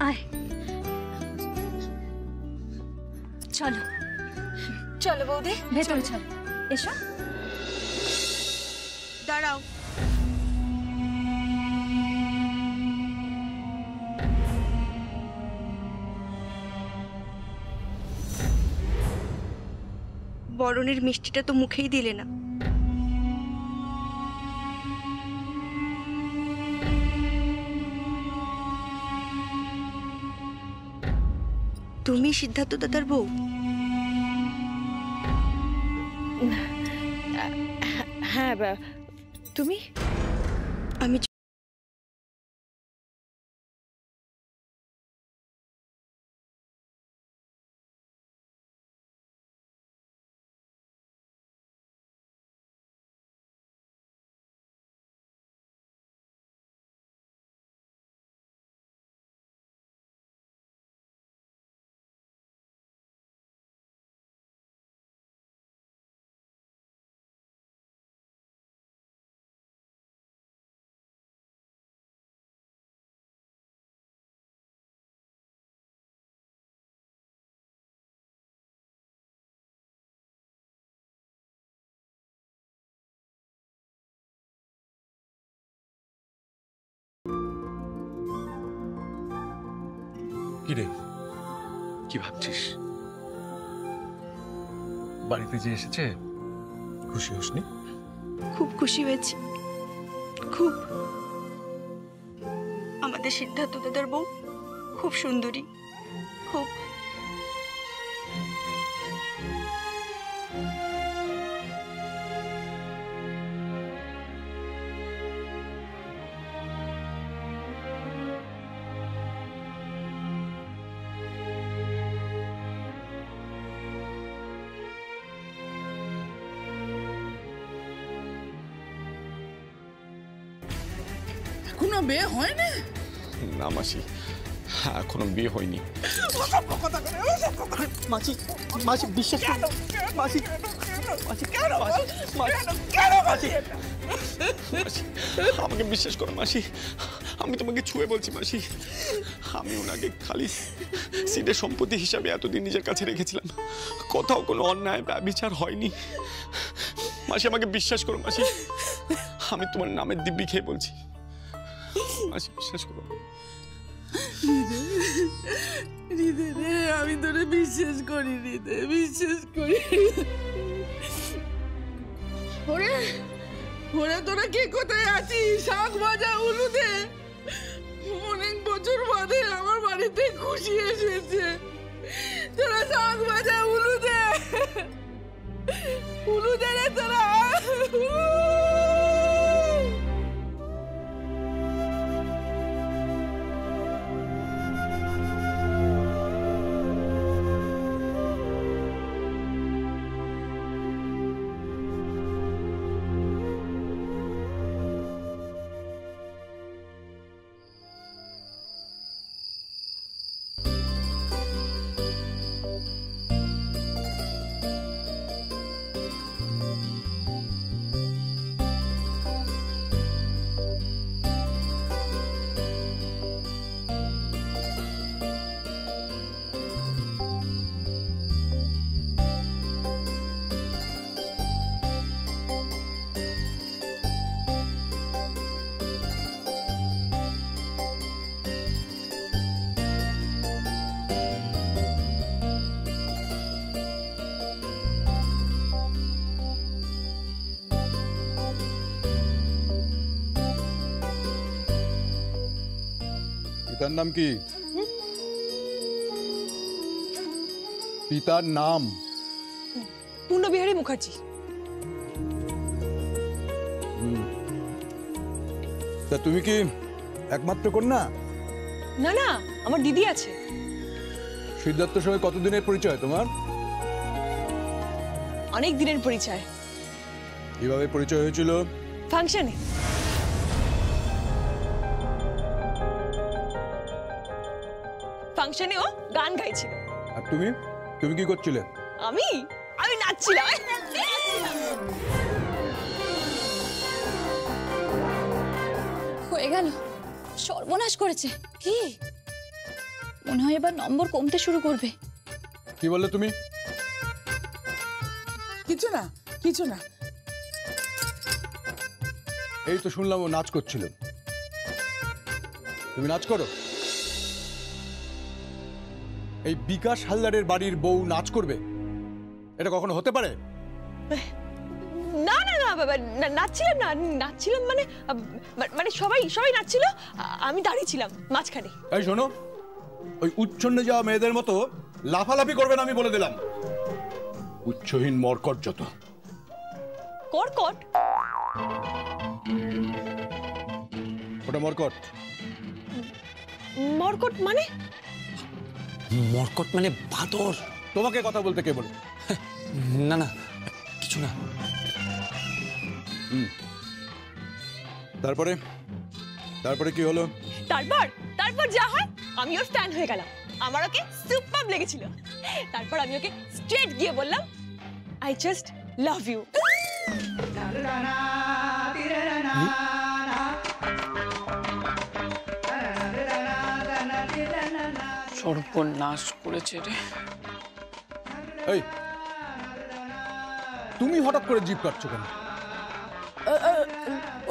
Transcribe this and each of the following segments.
আয় চলো চলো বৌদি, ভেতরে চলো। এসো। দাঁড়াও। বরণের মিষ্টিটা তো মুখেই দিলে না। তুমি সিদ্ধার্থ দাদার বউ? হ্যাঁ, তুমি? আমি কি রে, কি ভাবছিস? বাড়িতে যে এসেছে খুশি হসনি? খুব খুশি হয়েছি, খুব। আমাদের সিদ্ধার্থ দাদার বউ খুব সুন্দরী, খুব। এখনো বিয়ে হয়নি? না মাসি, এখনো বিয়ে হয়নি। মাসি, মাসি বিশ্বাস করো। মাসি, মাসি কেন? মাসি আমাকে বিশ্বাস করো মাসি, আমি তোমাকে ছুঁয়ে বলছি মাসি, আমি ওনাকে খালি সিটের সম্পত্তি হিসাবে এতদিন নিজের কাছে রেখেছিলাম, কোথাও কোনো অন্যায় বিচার হয়নি। মাসি আমাকে বিশ্বাস করো মাসি, আমি তোমার নামের দিব্যি খেয়ে বলছি মাসি, বিশ্বাস করো। আমি তোরে বিশ্বাস করি, বিশ্বাস করি। ওরে তোরা কে কোথায় আছিস? শাক ভাজা উলুদে। অনেক বছর বাদে আমার বাড়িতে খুশি এসেছে। তোরা শাক ভাজা উলুদে রে তোরা। পিতার নাম কি? পিতার নাম? পূর্ণবিহারী মুখার্জি। তা তুমি কি একমাত্র কন্যা? না না, আমার দিদি আছে। সিদ্ধার্থের সঙ্গে কতদিনের পরিচয় তোমার? অনেক দিনের পরিচয়। কিভাবে পরিচয় হয়েছিল? ফাংশনে। ফাংশনে ও গান গাইছিল। আর তুমি তুমি কি করছিলে? আমি নাচছিলাম। হয়ে গেল, সর্বনাশ করেছে। কি মনে হয় এবার নম্বর কমতে শুরু করবে। কি বললে তুমি? কিছু না, কিছু না। এই তো শুনলাম ও নাচ করছিল। তুমি নাচ করো? এই বিকাশ হালদারের বাড়ির বউ নাচ করবে? এটা কখনো হতে পারে? না না না বাবা, নাচছিলাম না, নাচছিলাম মানে মানে সবাই সবাই নাচছিল, আমি দাঁড়িয়ে ছিলাম মাঝখানে। এই শোনো, ওই উচ্ছন্নে যাওয়া মেয়েদের মতো লাফালাফি করবে না, আমি বলে দিলাম। উচ্চহীন মরকট যত। কর্কট? ওটা মরকট। মর্কট মানে? মর্কট মানে বাদর। তোমাকে কথা বলতে কে বলে? না না, কিছু না। তারপরে তারপরে কি হলো? তারপর তারপর যা হয়, আমি ওর ফ্যান হয়ে গেলাম। আমার ওকে সুপার লেগেছিল। তারপর আমি ওকে স্ট্রেট গিয়ে বললাম, আই জাস্ট লাভ ইউ। সর্বনাশ করেছে রে। এই, তুমি হঠাৎ করে জিভ কাটছো কেন?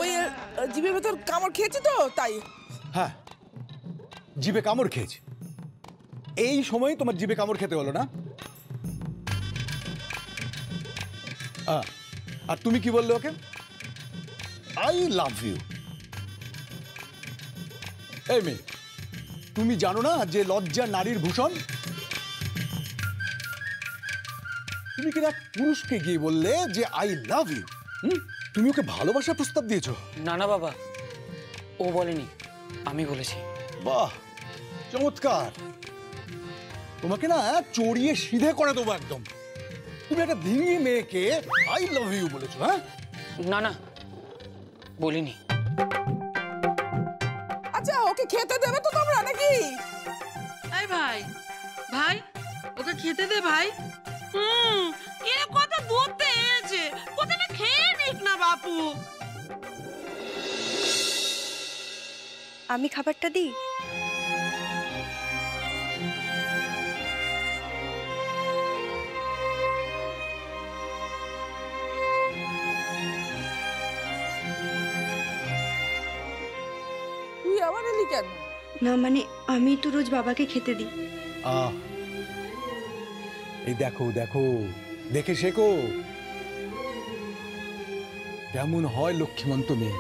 ওই জিভের ভেতর কামড় খেয়েছি তো তাই। হ্যাঁ, জিভে কামড় খেয়েছে। এই সময় তোমার জিভে কামড় খেতে হলো না? আর তুমি কি বললে ওকে? I love you. এই মেয়ে, তুমি জানো না যে লজ্জা নারীর ভূষণ? তুমি কিনা পুরুষকে গিয়ে বললে যে আই লাভ ইউ। তুমি ওকে ভালোবাসার প্রস্তাব দিয়েছো? না না বাবা, ও বলেনি, আমি বলেছি। বাহ, চমৎকার। তোমাকে না চড়িয়ে সিধে করে দেবো একদম। তুমি একটা ধিঙ্গি মেয়েকে আই লাভ ইউ বলেছো? হ্যাঁ না না, বলিনি। আচ্ছা, ওকে খেতে দেবে তো তোমরা নাকি? এই ভাই, ভাই ওকে খেতে দে ভাই। এরা কত দূর থেকে এসেছে, কোথাটা খেয়ে নিক না বাপু। আমি খাবারটা দিই? তুই আবার এলি কেন? না মানে আমি তো রোজ বাবাকে খেতে দিই। এই দেখো দেখো, দেখে শেখো কেমন হয় লক্ষ্মীমন্ত মেয়ে,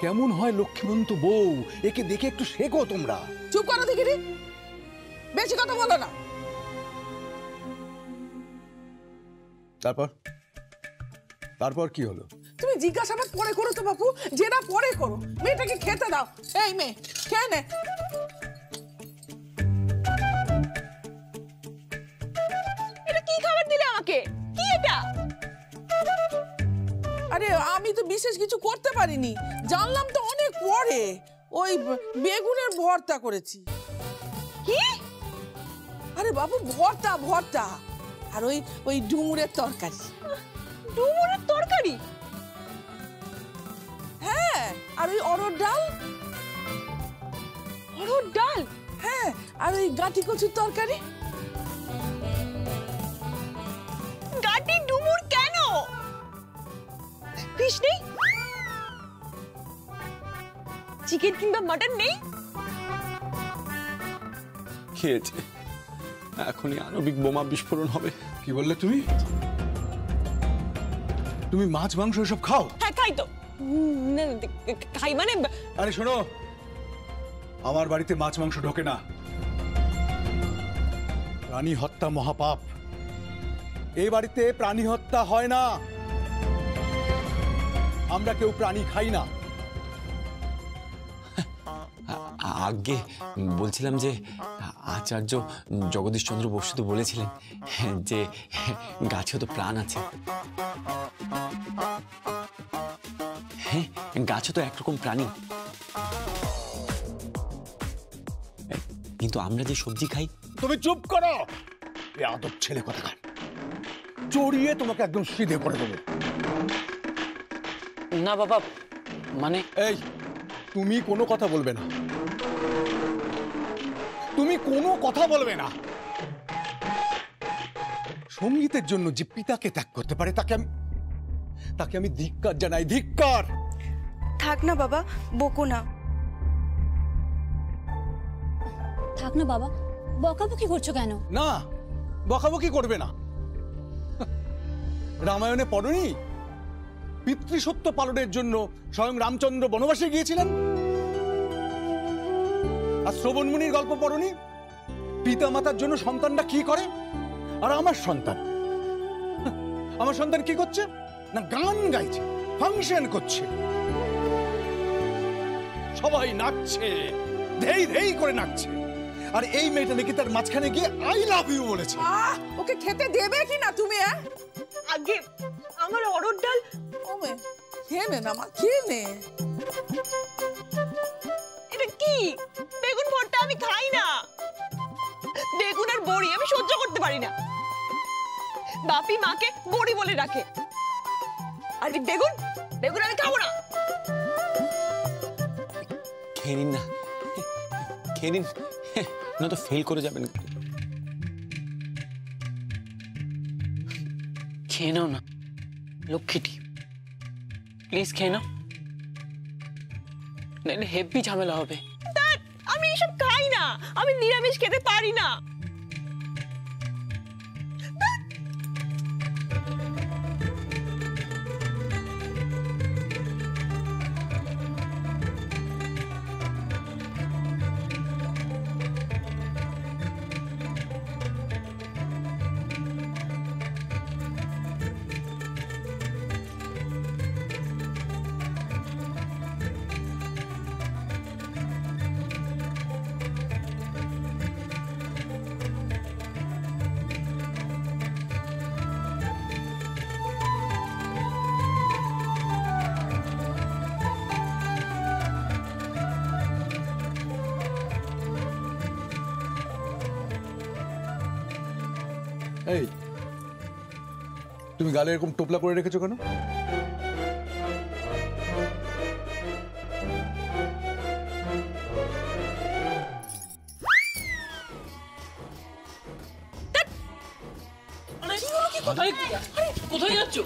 কেমন হয় লক্ষ্মীমন্ত বউ। একে দেখে একটু শেখো তোমরা। চুপ করো দেখিনি, বেশি কথা বলো না। তারপর তারপর কি হলো? তুমি জিজ্ঞাসাবাদ পরে করো তো বাপু, যেটা পরে করো। মেয়েটাকে খেতে দাও। এই মেয়ে, খেয়ে নে। এটা কি খাবার দিলে আমাকে? কি এটা? আরে আমি তো বিশেষ কিছু করতে পারিনি, জানলাম তো অনেক পরে। ওই বেগুনের ভর্তা করেছি। কি? আরে বাবু, ভর্তা ভর্তা। আর ওই ওই ডুমুরের তরকারি। ডুমুরের তরকারি? হ্যাঁ, আর ওই অরহর ডাল। অরহর ডাল? হ্যাঁ, আর ওই গাঁটি কচুর তরকারি। গাটি ডুমুর কেন? ফিশ নেই? চিকেন কিংবা মাটন নেই? খেয়েছে, এখনই আণবিক বোমা বিস্ফোরণ হবে। কি বললে তুমি? তুমি মাছ মাংস এসব খাও? হ্যাঁ খাই তো। না, খাই মানে। আরে শোনো, আমার বাড়িতে মাছ মাংস ঢোকে না। প্রাণী হত্যা মহাপাপ। এই বাড়িতে প্রাণী হত্যা হয় না। আমরা কেউ প্রাণী খাই না। আগে বলছিলাম যে আচার্য জগদীশচন্দ্র বসু তো বলেছিলেন যে গাছেও তো প্রাণ আছে। হ্যাঁ, গাছও তো একরকম প্রাণী। কিন্তু আমরা যে সবজি খাই। তুমি চুপ করো, এ আদব ছেলে কোথাকার। চড়িয়ে তোমাকে একদম সিধে করে দেবো। না বাবা, মানে এই, তুমি কোনো কথা বলবে না, তুমি কোনো কথা বলবে না। সঙ্গীতের জন্য যে পিতাকে ত্যাগ করতে পারে তাকে আমি ধিক্কার জানাই, ধিক্কার। থাক না বাবা, বকো না। থাক না বাবা, বকাবকি করছো কেন? না, বকাবকি করবে না। রামায়ণে পড়নি পিতৃসত্য পালনের জন্য স্বয়ং রামচন্দ্র বনবাসে গিয়েছিলেন? আর শ্রবণ মুনির গল্প পড়নি পিতা মাতার জন্য সন্তানরা কি করে? আর আমার সন্তান কি করছে না? গান গাইছে, ফাংশন করছে, সবাই নাচছে, ধেই ধেই করে নাচছে। আর এই মেয়েটা নাকি তার মাঝখানে গিয়ে আই লাভ ইউ বলেছে। ওকে খেতে দেবে কি না তুমি? আগে আমার অরড় ডাল। ওমে খেয়ে নে না মা, খেয়ে নে। এটা কি? বেগুন ভর্তা আমি খাই না। বেগুন আর বড়ি আমি সহ্য করতে পারি না। বাপি মাকে বড়ি বলে ডাকে, আর বেগুন বেগুন আমি খাবো না। খেয়ে নিন না, খেয়ে নিন, না তো ফেল করে যাবেন। খেয়ে নাও না লক্ষ্মীটি, প্লিজ খেয়ে নাও, নাহলে হেভি ঝামেলা হবে। আমি এসব খাই না, আমি নিরামিষ খেতে পারি না। এই তুমি গালে এরকম টোপলা করে রেখেছো কেন? কোথায় যাচ্ছ?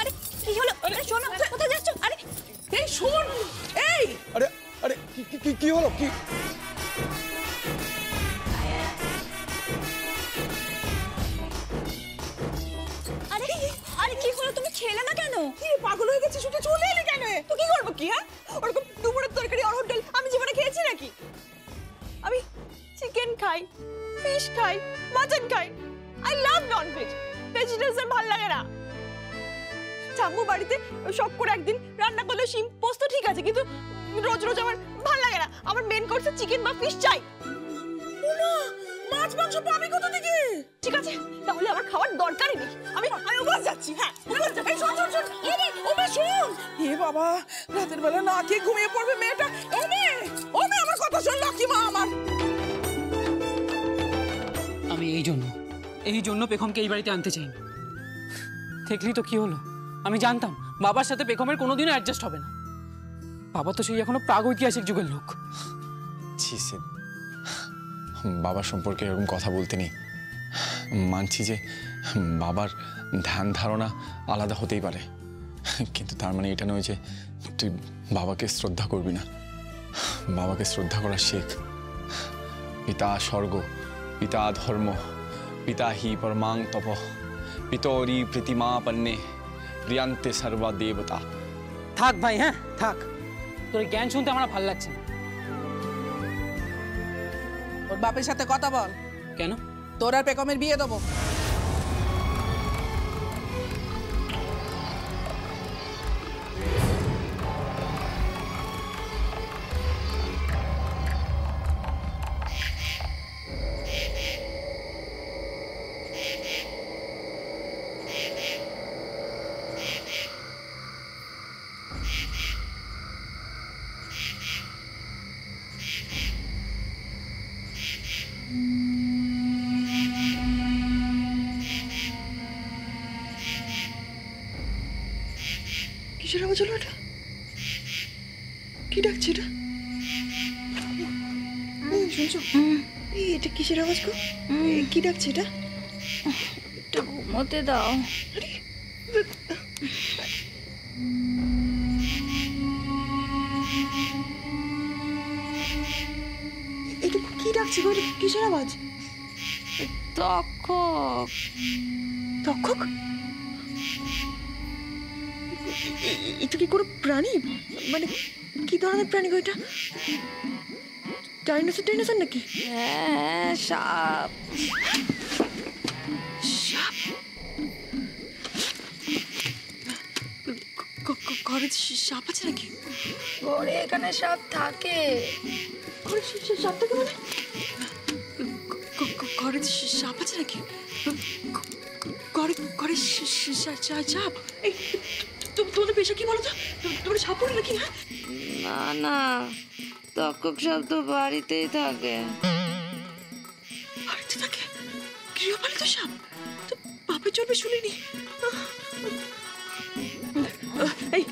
আরে কি হলো? আরে শোনো, কোথায় যাচ্ছো? আরে এই শোন, এই আরে আরে কি হলো? কি আরে আরে কি হলো? তুমি খেলে না কেন? কি পাগল হয়ে গেছিস? শুটে চলে এলি কেন? তো কি করবো কি? হ্যাঁ, ওরকম দুপুরের তরকারি অরড় ডাল আমি জীবনে খেয়েছি নাকি? আমি চিকেন খাই, ফিশ খাই, মাটন খাই। I love non veg. ভেজিটেবলস আর ভালো লাগে না। ঠাম্মু বাড়িতে শখ করে একদিন রান্না করলে শিম পোস্ত ঠিক আছে, কিন্তু রোজ রোজ আমার ভালো লাগে না। আমার মেন কোর্সে চিকেন বা ফিশ চাই। মাছ মাংস পাবি কোথা থেকে? ঠিক আছে, তাহলে আমার খাওয়ার দরকারই নেই। আমি ওপাস যাচ্ছি। হ্যাঁ, ওপাস যাচ্ছি। এই শোন শোন শোন, ওমে শোন। এ বাবা, রাতের বেলা না খেয়ে ঘুমিয়ে পড়বে মেয়েটা। ওমে আমার কথা শোন, লক্ষ্মী মা আমার। আমি এই জন্য পেখমকে এই বাড়িতে আনতে চাইনি। দেখলি তো কি হলো? আমি জানতাম বাবার সাথে পেখমের কোনোদিনও অ্যাডজাস্ট হবে না। বাবা তো সেই এখনো প্রাগৈতিহাসিক যুগের লোক। ছি সেন, বাবার সম্পর্কে এরকম কথা বলতে নেই। মানছি যে বাবার ধ্যান ধারণা আলাদা হতেই পারে, কিন্তু তার মানে এটা নয় যে তুই বাবাকে শ্রদ্ধা করবি না। বাবাকে শ্রদ্ধা করা শেখ। পিতা স্বর্গ, পিতা ধর্ম, পিতা হি পরমাং তপ, পিতরি প্রীতিমাপন্নে প্রিয়ান্তে সর্বা দেবতা। থাক ভাই, হ্যাঁ থাক, তোর জ্ঞান শুনতে আমার ভালো লাগছে না। ওর বাপের সাথে কথা বল। কেন? তোর আর পেকমের বিয়ে দেবো। কিসের আওয়াজ হলো এটা? কি ডাকছে এটা? শুনছো? এটা কিসের আওয়াজ গো? কি ডাকছে এটা? একটু ঘুমোতে দাও। এটা কি ডাকছে গো? এটা কিসের আওয়াজ? তক্ষক। তক্ষক? এটা কি কোনো প্রাণী? মানে কি ধরনের প্রাণী গো এটা? ডাইনোসর নাকি? হ্যাঁ, সাপ। সাপ? ঘরে সাপ আছে নাকি? ঘরে এখানে সাপ থাকে। ঘরে সাপ থাকে মানে? ঘরে সাপ আছে নাকি? ঘরে সাপ? এই তোমাদের পেশা কি বলো তো? তোমরা সাপ পড়ে নাকি? না না, তক্ষক সাপ তো বাড়িতেই থাকে। বাড়িতে থাকে? গৃহপালিত সাপ? তো বাপের জন্মে শুনিনি। এই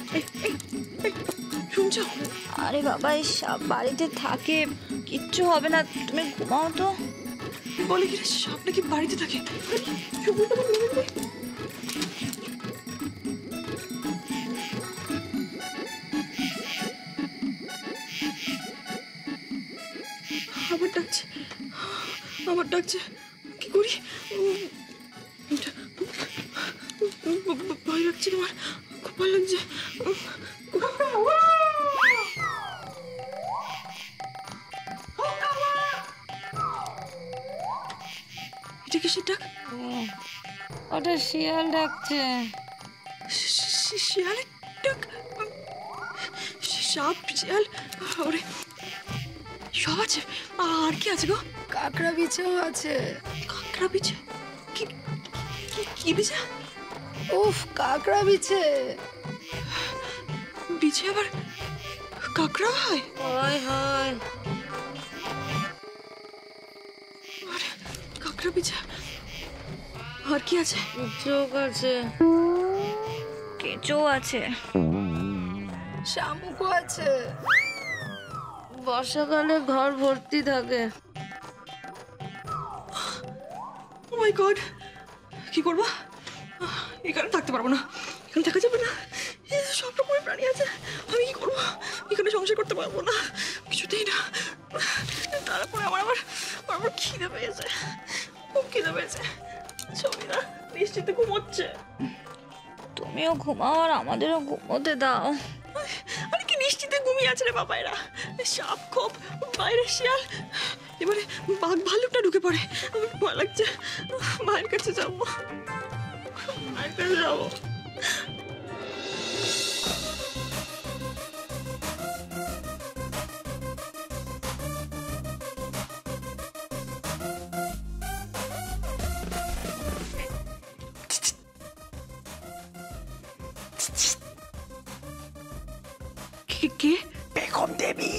শুনছো? আরে বাবা, এই সাপ বাড়িতে থাকে, কিচ্ছু হবে না, তুমি ঘুমাও তো। বলে কি সাপ নাকি বাড়িতে থাকে? আবার ডাকছে, কি করি? ভয় লাগছে তোমার? খুব ভয় লাগছে। এটা কিসের ডাক? ওটা শিয়াল ডাকছে। শিয়ালের ডাক? সাপ, শিয়াল, ওরে সব আছে। আর কি আছে গো? কাঁকড়া বিছেও আছে। কাঁকড়া বিছে? কি বিছে? উফ, কাঁকড়া বিছে। বিছে আবার কাঁকড়া হয়? হয়। কাঁকড়া বিছে, আর কি আছে? চোখ আছে, কেঁচো আছে, শামুকও আছে। বর্ষাকালে ঘর ভর্তি থাকে। ও মাই গড, কি করবো? এখানে থাকতে পারবো না, এখানে থাকা যাবে না। সব রকমের প্রাণী আছে, আমি কি করবো? এখানে সংসার করতে পারবো না, কিছুতেই না। তারপরে আমার খিদে পেয়েছে, খুব খিদে পেয়েছে। ছবিরা নিশ্চিত ঘুমোচ্ছে। তুমিও ঘুমাও আর আমাদেরও ঘুমোতে দাও। আরে কি নিশ্চিতে ঘুমিয়ে আছে রে বাবা এরা। সাপ খোপ, বাইরে শিয়াল, এবারে বাঘ ভাল্লুকটা ঢুকে পড়ে। আমার ভয় লাগছে, মায়ের কাছে যাবো। কে? বেগম দেবী।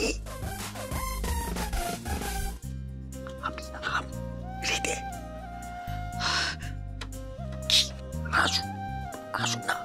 হৃদে আসুন না।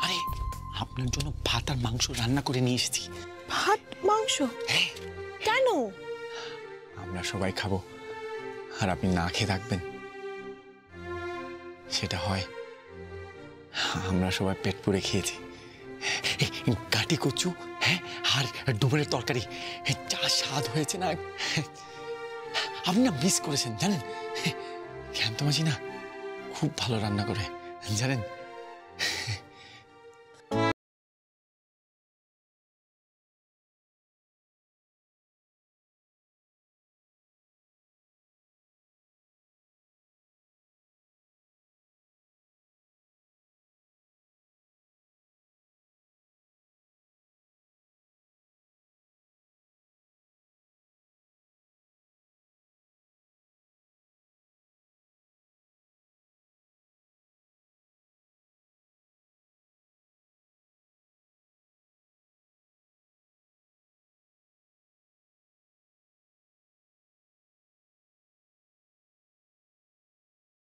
আরে আপনার জন্য ভাত আর মাংস রান্না করে নিয়ে এসেছি। ভাত মাংস? কেন? আমরা সবাই খাবো আর আপনি না খেয়ে থাকবেন, সেটা হয়। আমরা সবাই পেট পুড়ে খেয়েছি। কাটি কচু হ্যাঁ, আর ডুমুরের তরকারি যা স্বাদ হয়েছে না, আপনি না মিস করেছেন জানেন। জ্যান্ত মাঝি না খুব ভালো রান্না করে জানেন।